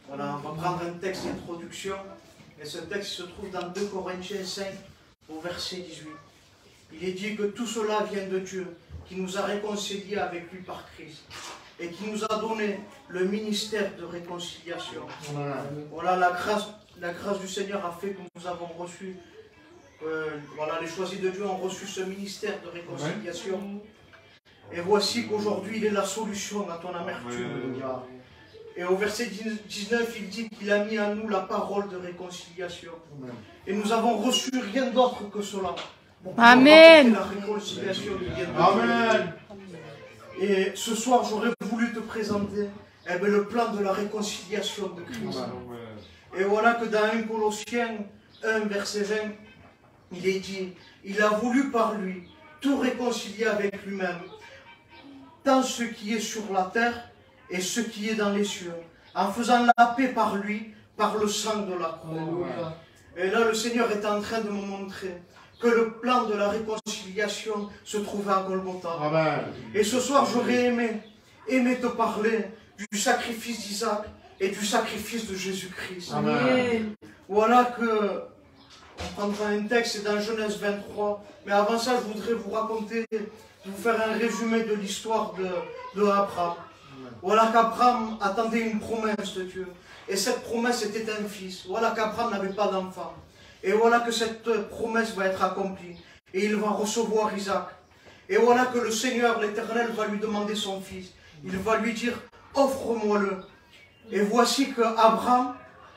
Voilà, on va prendre un texte d'introduction. Et ce texte se trouve dans 2 Corinthiens 5, au verset 18. Il est dit que tout cela vient de Dieu, qui nous a réconciliés avec lui par Christ, et qui nous a donné le ministère de réconciliation. Voilà, la grâce du Seigneur a fait que nous avons reçu, voilà, les choisis de Dieu ont reçu ce ministère de réconciliation. Et voici qu'aujourd'hui, il est la solution à ton amertume. Et au verset 19, il dit qu'il a mis en nous la parole de réconciliation. Et nous avons reçu rien d'autre que cela. Amen. La réconciliation qui vient de Dieu. Amen. Et ce soir, j'aurais voulu te présenter le plan de la réconciliation de Christ. Et voilà que dans 1 Colossiens 1, verset 20, il est dit, il a voulu par lui tout réconcilier avec lui-même, tant ce qui est sur la terre et ce qui est dans les cieux, en faisant la paix par lui, par le sang de la croix. Et là, le Seigneur est en train de me montrer que le plan de la réconciliation se trouvait à Golgotha. Amen. Et ce soir, j'aurais aimé te parler du sacrifice d'Isaac et du sacrifice de Jésus-Christ. Voilà que on prendra un texte dans Genèse 23. Mais avant ça, je voudrais vous raconter, vous faire un résumé de l'histoire de Abraham. Voilà qu'Abraham attendait une promesse de Dieu. Et cette promesse était un fils. Voilà qu'Abraham n'avait pas d'enfant. Et voilà que cette promesse va être accomplie. Et il va recevoir Isaac. Et voilà que le Seigneur, l'Éternel, va lui demander son fils. Il va lui dire, offre-moi-le. Et voici que Abraham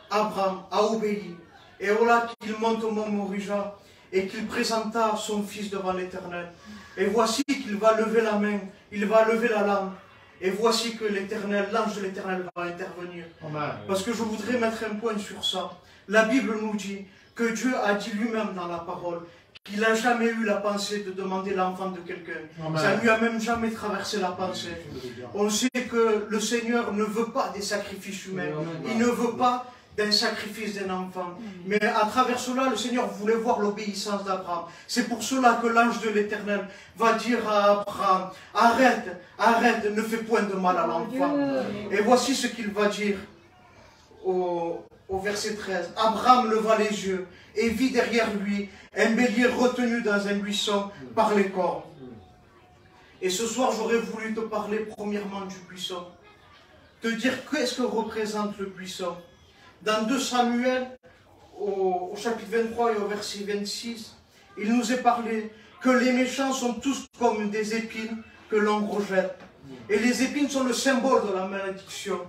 a obéi. Et voilà qu'il monte au mont Morija et qu'il présenta son fils devant l'Éternel. Et voici qu'il va lever la main, il va lever la langue. Et voici que l'Éternel, l'ange de l'Éternel va intervenir. Amen. Parce que je voudrais mettre un point sur ça. La Bible nous dit que Dieu a dit lui-même dans la parole qu'il n'a jamais eu la pensée de demander l'enfant de quelqu'un. Ça ne lui a même jamais traversé la pensée. On sait que le Seigneur ne veut pas des sacrifices humains. Il ne veut pas d'un sacrifice d'un enfant. Mais à travers cela, le Seigneur voulait voir l'obéissance d'Abraham. C'est pour cela que l'ange de l'Éternel va dire à Abraham, arrête, ne fais point de mal à l'enfant. Et voici ce qu'il va dire au verset 13. Abraham leva les yeux et vit derrière lui un bélier retenu dans un buisson par les cornes. Et ce soir, j'aurais voulu te parler premièrement du buisson. Te dire qu'est-ce que représente le buisson. Dans 2 Samuel, au chapitre 23 et au verset 26, il nous est parlé que les méchants sont tous comme des épines que l'on rejette. Et les épines sont le symbole de la malédiction.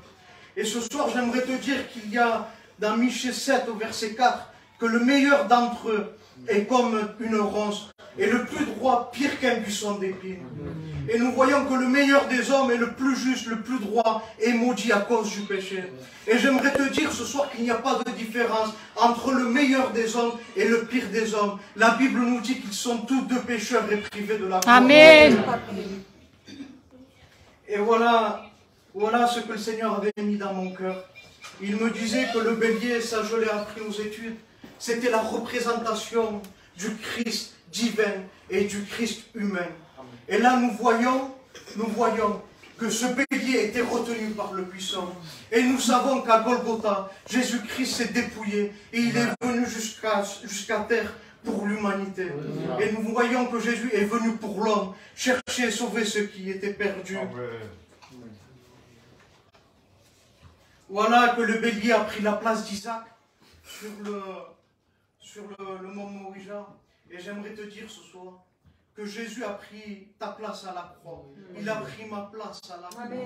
Et ce soir, j'aimerais te dire qu'il y a dans Michée 7 au verset 4, que le meilleur d'entre eux est comme une ronce, et le plus droit pire qu'un buisson d'épines. Et nous voyons que le meilleur des hommes est le plus juste, le plus droit, est maudit à cause du péché. Et j'aimerais te dire ce soir qu'il n'y a pas de différence entre le meilleur des hommes et le pire des hommes. La Bible nous dit qu'ils sont tous deux pécheurs et privés de la gloire. Amen. Et voilà ce que le Seigneur avait mis dans mon cœur. Il me disait que le bélier, ça je l'ai appris aux études, c'était la représentation du Christ divin et du Christ humain. Et là nous voyons que ce bélier était retenu par le buisson. Et nous savons qu'à Golgotha, Jésus-Christ s'est dépouillé et il est venu jusqu'à terre pour l'humanité. Et nous voyons que Jésus est venu pour l'homme, chercher et sauver ceux qui étaient perdus. Voilà que le bélier a pris la place d'Isaac sur le mont Morija. Et j'aimerais te dire ce soir que Jésus a pris ta place à la croix. Il a pris ma place à la croix.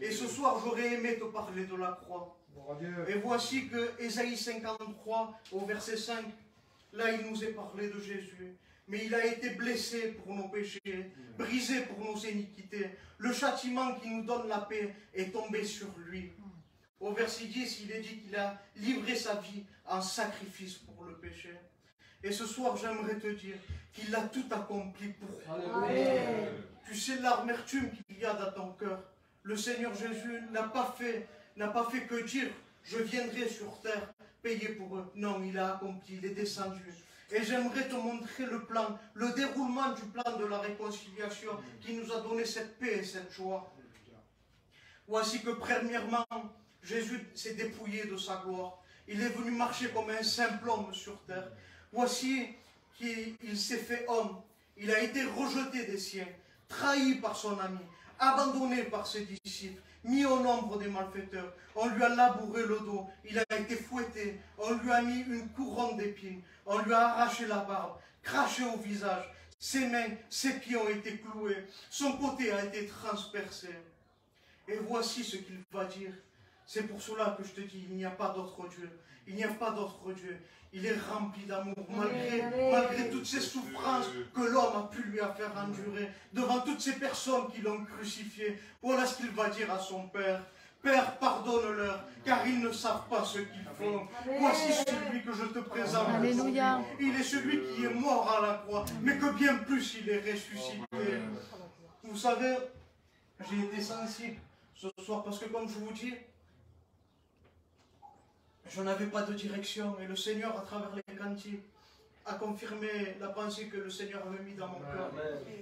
Et ce soir, j'aurais aimé te parler de la croix. Et voici que Ésaïe 53, au verset 5, là, il nous est parlé de Jésus. Mais il a été blessé pour nos péchés, brisé pour nos iniquités. Le châtiment qui nous donne la paix est tombé sur lui. Au verset 10, il est dit qu'il a livré sa vie en sacrifice pour le péché. Et ce soir, j'aimerais te dire qu'il a tout accompli pour toi. Tu sais l'amertume qu'il y a dans ton cœur. Le Seigneur Jésus n'a pas fait que dire « Je viendrai sur terre payer pour eux ». Non, il a accompli, il est descendu. Et j'aimerais te montrer le plan, le déroulement du plan de la réconciliation qui nous a donné cette paix et cette joie. Voici que premièrement, Jésus s'est dépouillé de sa gloire. Il est venu marcher comme un simple homme sur terre. Voici qu'il s'est fait homme. Il a été rejeté des siens, trahi par son ami, abandonné par ses disciples, mis au nombre des malfaiteurs. On lui a labouré le dos, il a été fouetté, on lui a mis une couronne d'épines, on lui a arraché la barbe, craché au visage. Ses mains, ses pieds ont été cloués, son côté a été transpercé. Et voici ce qu'il va dire. C'est pour cela que je te dis, il n'y a pas d'autre Dieu. Il n'y a pas d'autre Dieu. Il est rempli d'amour, malgré toutes ces souffrances que l'homme a pu lui faire endurer, devant toutes ces personnes qui l'ont crucifié. Voilà ce qu'il va dire à son Père. Père, pardonne-leur, car ils ne savent pas ce qu'ils font. Voici celui que je te présente. Alléluia. Il est celui qui est mort à la croix, mais que bien plus il est ressuscité. Vous savez, j'ai été sensible ce soir parce que comme je vous dis, je n'avais pas de direction et le Seigneur, à travers les cantiques, a confirmé la pensée que le Seigneur avait mis dans mon cœur.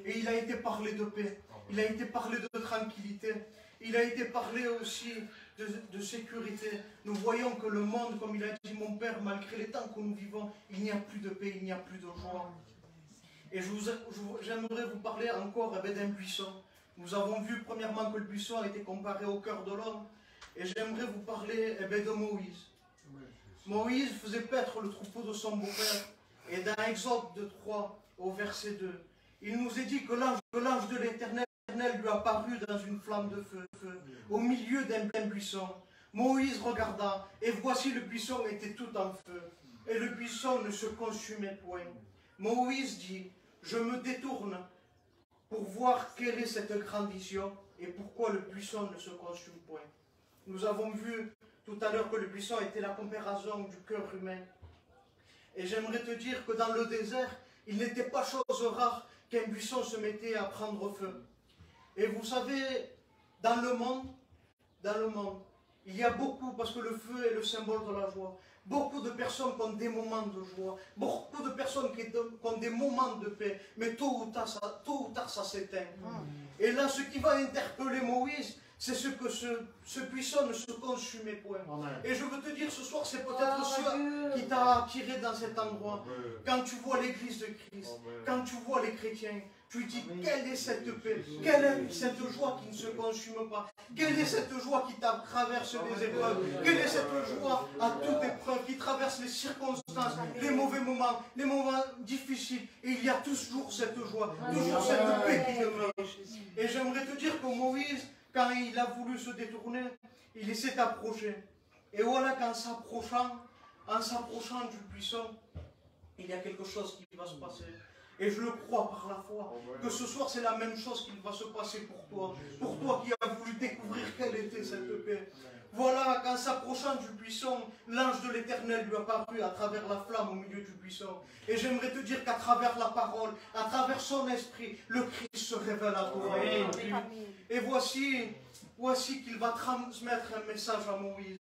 Et il a été parlé de paix, il a été parlé de tranquillité, il a été parlé aussi de sécurité. Nous voyons que le monde, comme il a dit mon Père, malgré les temps que nous vivons, il n'y a plus de paix, il n'y a plus de joie. Et j'aimerais vous parler encore d'un buisson. Nous avons vu premièrement que le buisson a été comparé au cœur de l'homme. Et j'aimerais vous parler de Moïse. Moïse faisait paître le troupeau de son beau-père. Et dans Exode 3, au verset 2, il nous est dit que l'ange de l'Éternel lui apparut dans une flamme de feu, au milieu d'un buisson. Moïse regarda, et voici le buisson était tout en feu, et le buisson ne se consumait point. Moïse dit, je me détourne pour voir quelle est cette grande vision, et pourquoi le buisson ne se consume point. Nous avons vu tout à l'heure que le buisson était la comparaison du cœur humain. Et j'aimerais te dire que dans le désert, il n'était pas chose rare qu'un buisson se mettait à prendre feu. Et vous savez, dans le monde, il y a beaucoup, parce que le feu est le symbole de la joie, beaucoup de personnes qui ont des moments de joie, beaucoup de personnes qui ont des moments de paix, mais tôt ou tard ça s'éteint. Et là, ce qui va interpeller Moïse, c'est ce que ce buisson ne se consumait point. Et je veux te dire ce soir, c'est peut-être ce qui t'a attiré dans cet endroit. Quand tu vois l'église de Christ, quand tu vois les chrétiens, tu dis, quelle est cette paix? Quelle est cette joie qui ne se consume pas? Quelle est cette joie qui traverse les épreuves? Quelle est cette joie à toute épreuve qui traverse les circonstances, les mauvais moments difficiles? Et il y a toujours cette joie, toujours cette paix qui demeure. Et j'aimerais te dire que Moïse, quand il a voulu se détourner, il s'est approché. Et voilà qu'en s'approchant du buisson, il y a quelque chose qui va se passer. Et je le crois par la foi, que ce soir c'est la même chose qui va se passer pour toi qui as voulu découvrir quelle était cette paix. Voilà qu'en s'approchant du buisson, l'ange de l'Éternel lui apparut à travers la flamme au milieu du buisson. Et j'aimerais te dire qu'à travers la parole, à travers son esprit, le Christ se révèle à toi. Et voici qu'il va transmettre un message à Moïse.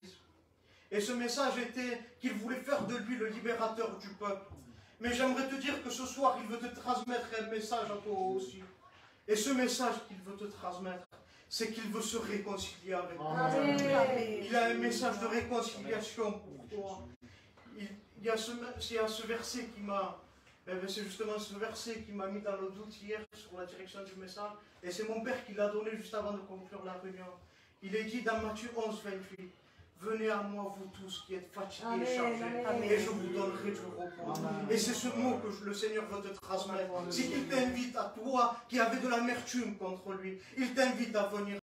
Et ce message était qu'il voulait faire de lui le libérateur du peuple. Mais j'aimerais te dire que ce soir, il veut te transmettre un message à toi aussi. Et ce message qu'il veut te transmettre, c'est qu'il veut se réconcilier avec toi. Il a un message de réconciliation pour toi. Il y a ce verset qui m'a... C'est justement ce verset qui m'a mis dans le doute hier sur la direction du message. Et c'est mon père qui l'a donné juste avant de conclure la réunion. Il est dit dans Matthieu 11, 28. Venez à moi, vous tous qui êtes fatigués et chargés, et je vous donnerai du repos. Et c'est ce mot que le Seigneur veut te transmettre. C'est qu'il t'invite à toi qui avais de l'amertume contre lui. Il t'invite à venir